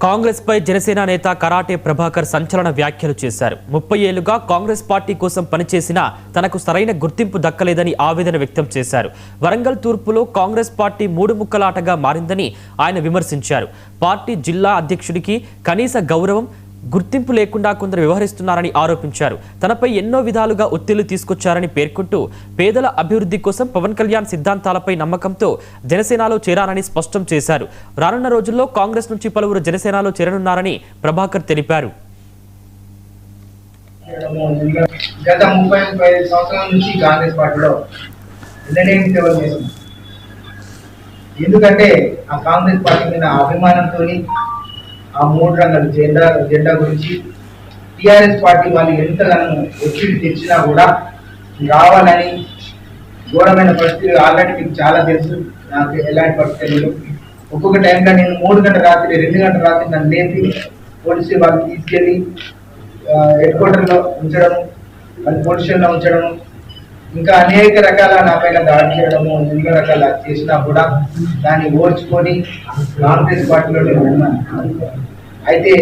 కాంగ్రెస్ పై జనసేన నేత కరాటే ప్రభాకర్ సంచలన వ్యాఖ్యలు చేశారు. 30 ఏళ్లుగా కాంగ్రెస్ పార్టీ కోసం పనిచేసినా తనకు సరైన గుర్తింపు దక్కలేదని ఆవేదన వ్యక్తం చేశారు. వరంగల్ తూర్పులో కాంగ్రెస్ పార్టీ మూడు ముక్కలాటగా మారిందని ఆయన విమర్శించారు. పార్టీ జిల్లా అధ్యక్షుడికి కనీస గౌరవం గుర్తింపు లేకుండా కొందరు వ్యవహరిస్తున్నారని ఆరోపించారు. తనపై ఎన్నో విధాలుగా ఒత్తిళ్లు తీసుకొచ్చారని పేర్కొంటూ పేదల అభివృద్ధి కోసం పవన్ కళ్యాణ్ సిద్ధాంతాలపై నమ్మకంతో జనసేనలో చేరారని స్పష్టం చేశారు. రానున్న రోజుల్లో కాంగ్రెస్ నుంచి పలువురు జనసేనలో చేరనున్నారని ప్రభాకర్ తెలిపారు. గత 35 సంవత్సరాల నుంచి కాంగ్రెస్ పార్టీలో ఎందుకంటే ఆ కాంగ్రెస్ పార్టీ మీద అభిమానంతో ఆ మూడు రంగాల జెండా గురించి టిఆర్ఎస్ పార్టీ వాళ్ళు ఎంతగానో ఒత్తిడి తెచ్చినా కూడా రావాలని ఘోరమైన పరిస్థితులు ఆల్రెడీ మీకు చాలా తెలుసు. నాకు ఎలాంటి పరిస్థితులు ఒక్కొక్క టైంలో నేను 3 గంటల రాత్రి 2 గంటల రాత్రి నన్ను లేపి పోలీసు వాళ్ళు తీసుకెళ్ళి హెడ్ క్వార్టర్లో ఉంచడం, వాళ్ళు పోలీస్ స్టేషన్లో ఉంచడం, ఇంకా అనేక రకాల నా పైన దాడి చేయడము, ఎన్నో రకాల చేసినా కూడా దాన్ని ఓర్చుకొని కాంగ్రెస్ పార్టీలో నేను ఉన్నాను. అయితే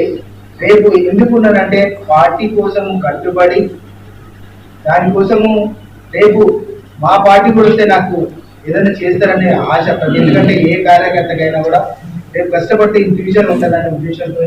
రేపు ఎందుకున్నానంటే పార్టీ కోసము కట్టుబడి దానికోసము రేపు మా పార్టీ కూడా వస్తే నాకు ఏదైనా చేస్తారనే ఆశ. ఎందుకంటే ఏ కార్యకర్తకైనా కూడా రేపు కష్టపడితే ఈ డివిజన్ ఉంటుందనే ఉద్దేశంతో